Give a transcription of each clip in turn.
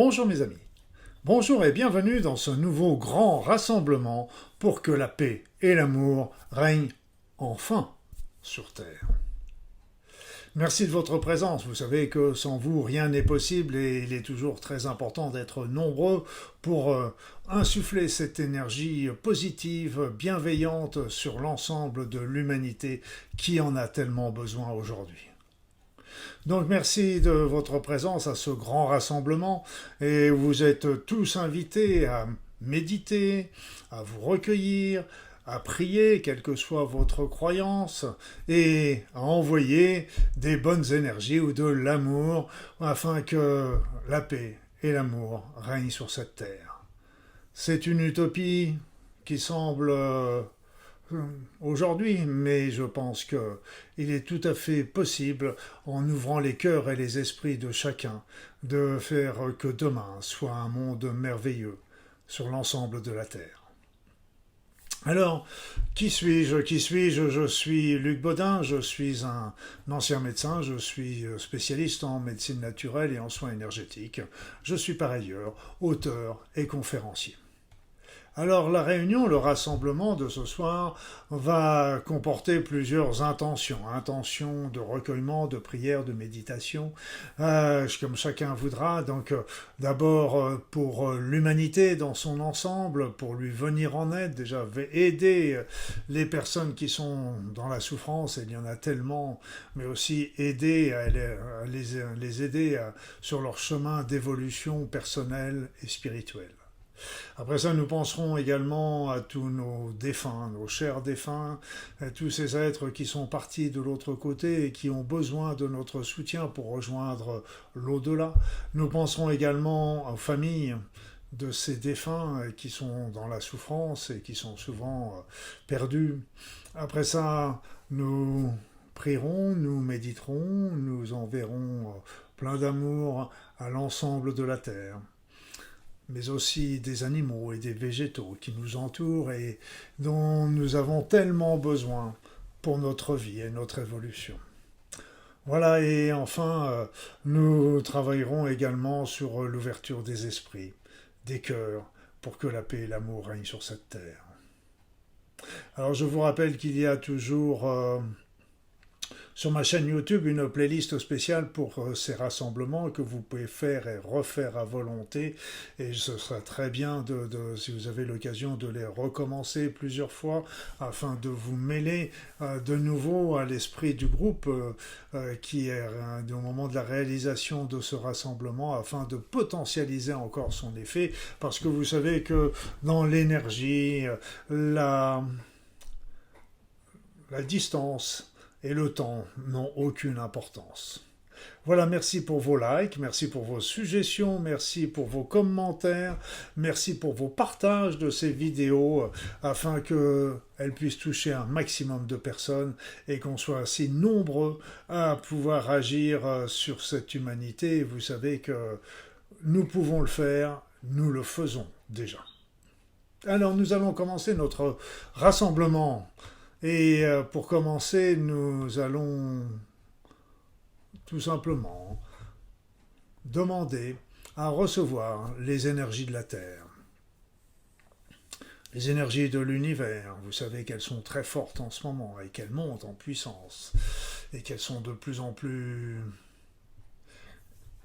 Bonjour mes amis, bonjour et bienvenue dans ce nouveau grand rassemblement pour que la paix et l'amour règnent enfin sur Terre. Merci de votre présence, vous savez que sans vous rien n'est possible et il est toujours très important d'être nombreux pour insuffler cette énergie positive, bienveillante sur l'ensemble de l'humanité qui en a tellement besoin aujourd'hui. Donc merci de votre présence à ce grand rassemblement et vous êtes tous invités à méditer, à vous recueillir, à prier, quelle que soit votre croyance, et à envoyer des bonnes énergies ou de l'amour afin que la paix et l'amour règnent sur cette terre. C'est une utopie qui semble aujourd'hui, mais je pense qu'il est tout à fait possible, en ouvrant les cœurs et les esprits de chacun, de faire que demain soit un monde merveilleux sur l'ensemble de la Terre. Alors, qui suis-je? Je suis Luc Baudin, je suis un ancien médecin, je suis spécialiste en médecine naturelle et en soins énergétiques. Je suis par ailleurs auteur et conférencier. Alors la réunion, le rassemblement de ce soir va comporter plusieurs intentions. Intentions de recueillement, de prière, de méditation, comme chacun voudra. Donc d'abord pour l'humanité dans son ensemble, pour lui venir en aide, déjà aider les personnes qui sont dans la souffrance, et il y en a tellement, mais aussi aider à les aider sur leur chemin d'évolution personnelle et spirituelle. Après ça, nous penserons également à tous nos défunts, nos chers défunts, à tous ces êtres qui sont partis de l'autre côté et qui ont besoin de notre soutien pour rejoindre l'au-delà. Nous penserons également aux familles de ces défunts qui sont dans la souffrance et qui sont souvent perdus. Après ça, nous prierons, nous méditerons, nous enverrons plein d'amour à l'ensemble de la terre, mais aussi des animaux et des végétaux qui nous entourent et dont nous avons tellement besoin pour notre vie et notre évolution. Voilà, et enfin, nous travaillerons également sur l'ouverture des esprits, des cœurs, pour que la paix et l'amour règnent sur cette terre. Alors je vous rappelle qu'il y a toujours sur ma chaîne YouTube une playlist spéciale pour ces rassemblements que vous pouvez faire et refaire à volonté, et ce sera très bien si vous avez l'occasion de les recommencer plusieurs fois afin de vous mêler de nouveau à l'esprit du groupe qui est au moment de la réalisation de ce rassemblement, afin de potentialiser encore son effet, parce que vous savez que dans l'énergie, la distance et le temps n'ont aucune importance. Voilà, merci pour vos likes, merci pour vos suggestions, merci pour vos commentaires, merci pour vos partages de ces vidéos afin qu'elles puissent toucher un maximum de personnes et qu'on soit assez nombreux à pouvoir agir sur cette humanité. Vous savez que nous pouvons le faire, nous le faisons déjà. Alors nous allons commencer notre rassemblement. Et pour commencer, nous allons tout simplement demander à recevoir les énergies de la Terre. Les énergies de l'univers, vous savez qu'elles sont très fortes en ce moment et qu'elles montent en puissance et qu'elles sont de plus en plus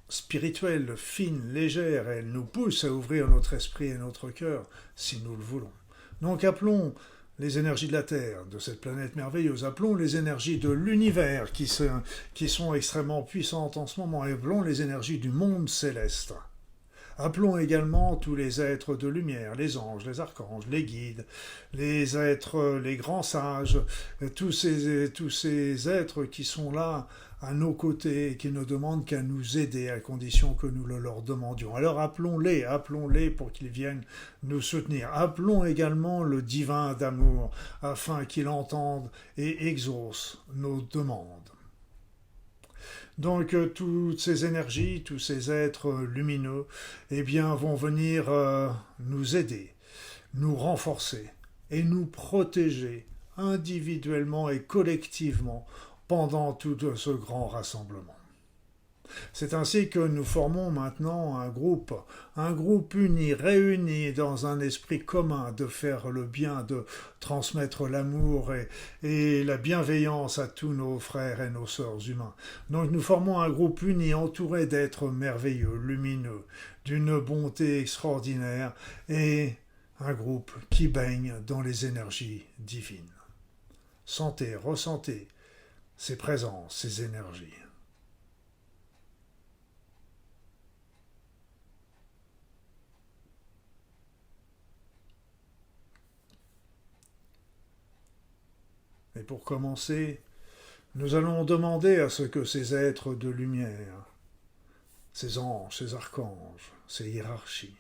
spirituelles, fines, légères, et elles nous poussent à ouvrir notre esprit et notre cœur si nous le voulons. Donc appelons les énergies de la Terre, de cette planète merveilleuse, appelons les énergies de l'univers qui sont extrêmement puissantes en ce moment, et appelons les énergies du monde céleste. Appelons également tous les êtres de lumière, les anges, les archanges, les guides, les êtres, les grands sages, tous ces êtres qui sont là à nos côtés et qui ne demandent qu'à nous aider à condition que nous le leur demandions. Alors appelons-les pour qu'ils viennent nous soutenir. Appelons également le divin d'amour afin qu'il entende et exauce nos demandes. Donc toutes ces énergies, tous ces êtres lumineux, vont venir nous aider, nous renforcer et nous protéger individuellement et collectivement pendant tout ce grand rassemblement. C'est ainsi que nous formons maintenant un groupe uni, réuni dans un esprit commun de faire le bien, de transmettre l'amour et la bienveillance à tous nos frères et nos sœurs humains. Donc nous formons un groupe uni entouré d'êtres merveilleux, lumineux, d'une bonté extraordinaire et un groupe qui baigne dans les énergies divines. Sentez, ressentez ces présences, ces énergies. Et pour commencer, nous allons demander à ce que ces êtres de lumière, ces anges, ces archanges, ces hiérarchies,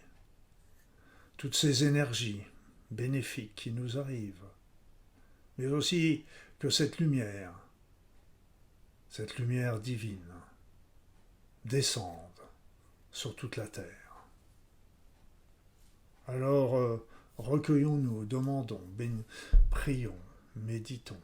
toutes ces énergies bénéfiques qui nous arrivent, mais aussi que cette lumière divine, descende sur toute la terre. Alors, recueillons-nous, demandons, prions, méditons.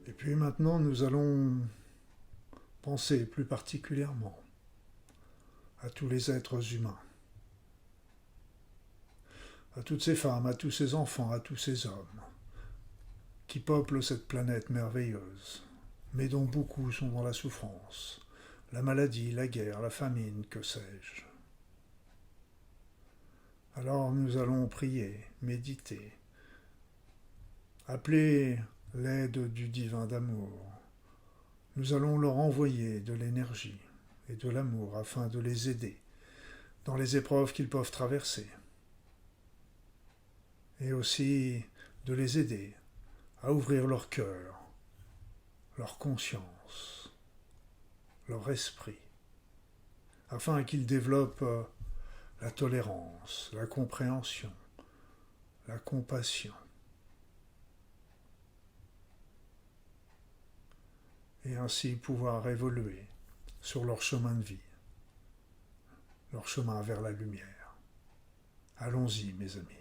Et puis maintenant, nous allons penser plus particulièrement à tous les êtres humains, à toutes ces femmes, à tous ces enfants, à tous ces hommes qui peuplent cette planète merveilleuse, mais dont beaucoup sont dans la souffrance, la maladie, la guerre, la famine, que sais-je. Alors nous allons prier, méditer, appeler l'aide du divin d'amour. Nous allons leur envoyer de l'énergie et de l'amour afin de les aider dans les épreuves qu'ils peuvent traverser et aussi de les aider à ouvrir leur cœur, leur conscience, leur esprit, afin qu'ils développent la tolérance, la compréhension, la compassion, et ainsi pouvoir évoluer sur leur chemin de vie, leur chemin vers la lumière. Allons-y, mes amis.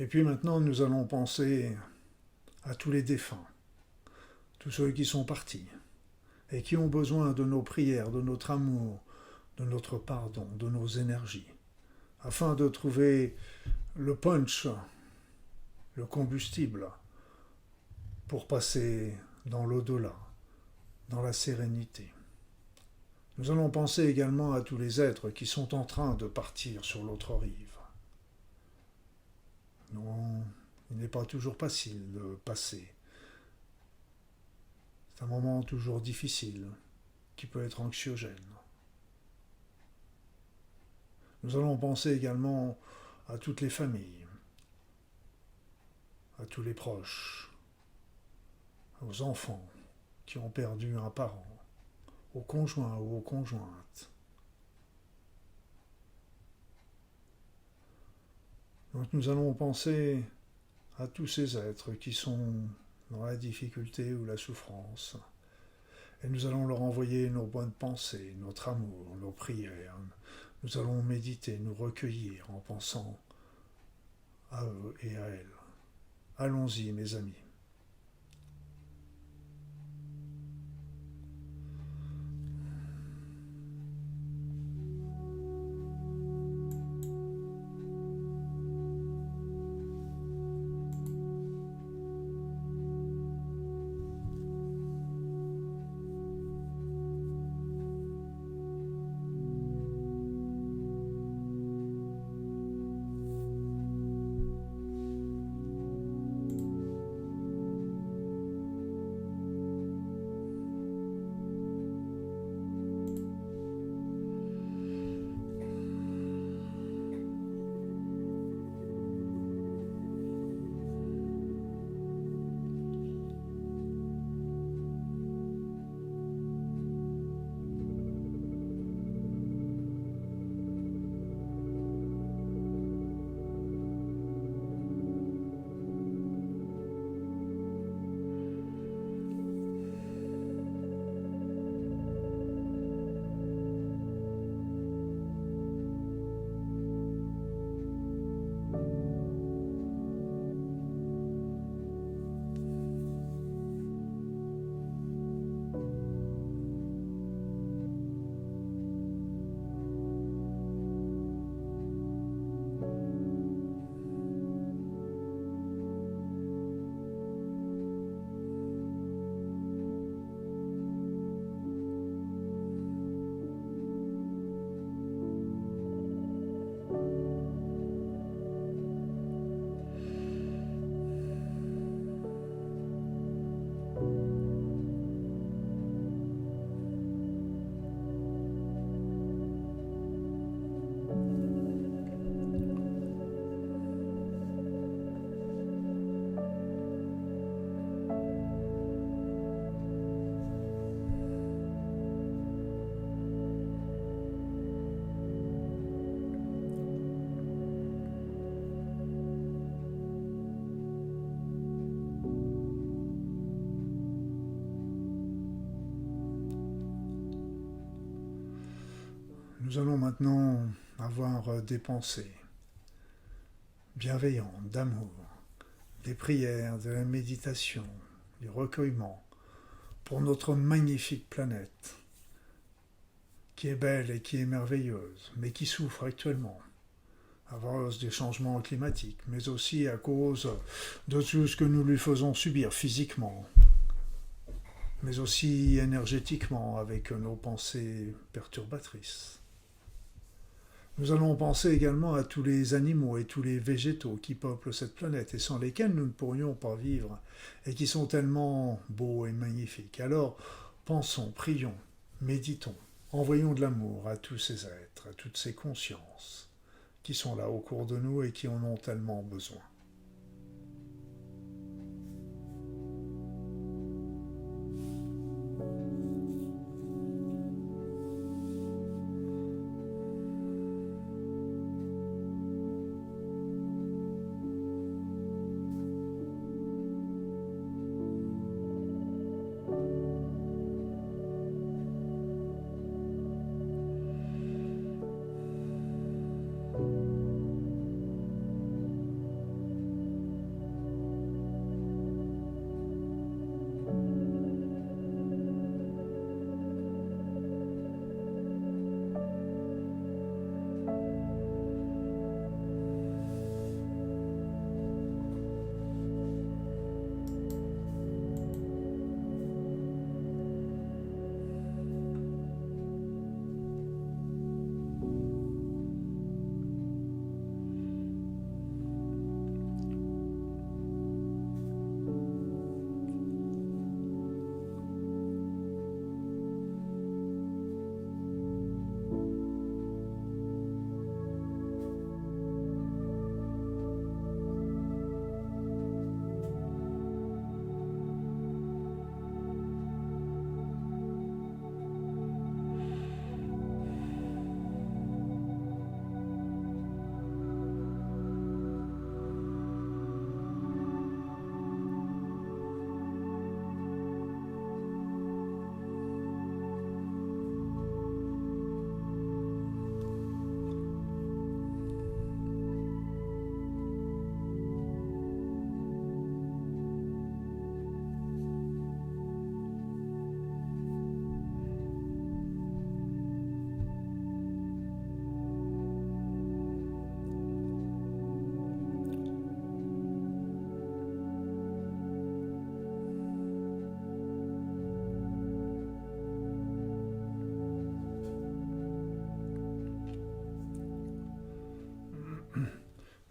Et puis maintenant, nous allons penser à tous les défunts, tous ceux qui sont partis et qui ont besoin de nos prières, de notre amour, de notre pardon, de nos énergies, afin de trouver le punch, le combustible, pour passer dans l'au-delà, dans la sérénité. Nous allons penser également à tous les êtres qui sont en train de partir sur l'autre rive. Non, il n'est pas toujours facile de passer. C'est un moment toujours difficile, qui peut être anxiogène. Nous allons penser également à toutes les familles, à tous les proches, aux enfants qui ont perdu un parent, aux conjoints ou aux conjointes. Donc nous allons penser à tous ces êtres qui sont dans la difficulté ou la souffrance. Et nous allons leur envoyer nos bonnes pensées, notre amour, nos prières. Nous allons méditer, nous recueillir en pensant à eux et à elles. Allons-y, mes amis. Nous allons maintenant avoir des pensées bienveillantes, d'amour, des prières, de la méditation, du recueillement pour notre magnifique planète qui est belle et qui est merveilleuse, mais qui souffre actuellement à cause des changements climatiques, mais aussi à cause de tout ce que nous lui faisons subir physiquement, mais aussi énergétiquement avec nos pensées perturbatrices. Nous allons penser également à tous les animaux et tous les végétaux qui peuplent cette planète et sans lesquels nous ne pourrions pas vivre et qui sont tellement beaux et magnifiques. Alors, pensons, prions, méditons, envoyons de l'amour à tous ces êtres, à toutes ces consciences qui sont là au cours de nous et qui en ont tellement besoin.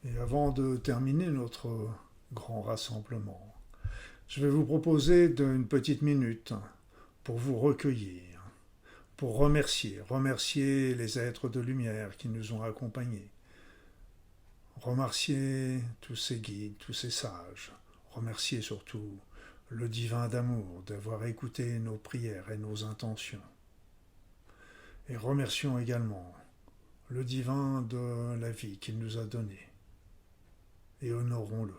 Et avant de terminer notre grand rassemblement, je vais vous proposer une petite minute pour vous recueillir, pour remercier les êtres de lumière qui nous ont accompagnés, remercier tous ces guides, tous ces sages, remercier surtout le divin d'amour d'avoir écouté nos prières et nos intentions. Et remercions également le divin de la vie qu'il nous a donnée. Et honorons-le.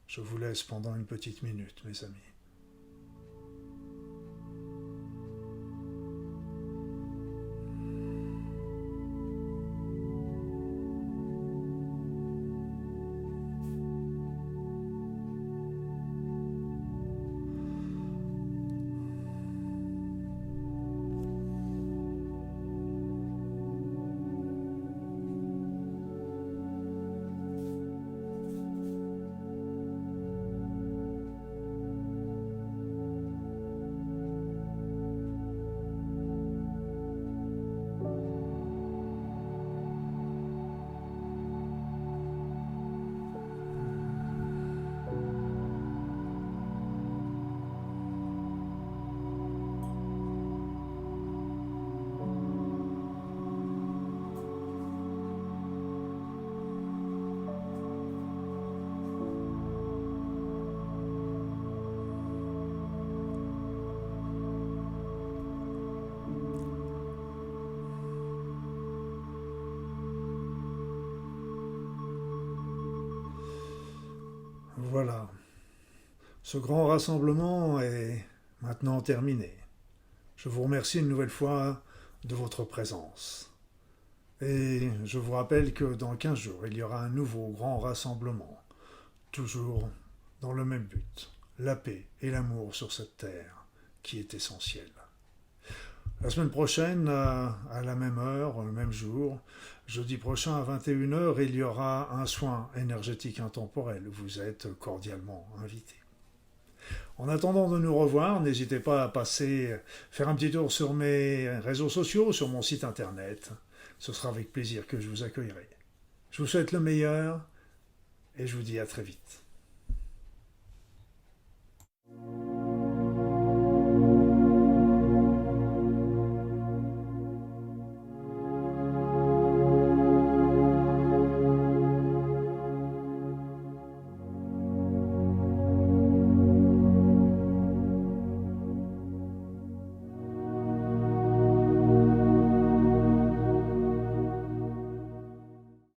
Je vous laisse pendant une petite minute, mes amis. Voilà. Ce grand rassemblement est maintenant terminé. Je vous remercie une nouvelle fois de votre présence. Et je vous rappelle que dans 15 jours, il y aura un nouveau grand rassemblement, toujours dans le même but, la paix et l'amour sur cette terre qui est essentiel. La semaine prochaine, à la même heure, le même jour, jeudi prochain à 21h, il y aura un soin énergétique intemporel. Vous êtes cordialement invités. En attendant de nous revoir, n'hésitez pas à faire un petit tour sur mes réseaux sociaux, sur mon site internet. Ce sera avec plaisir que je vous accueillerai. Je vous souhaite le meilleur et je vous dis à très vite.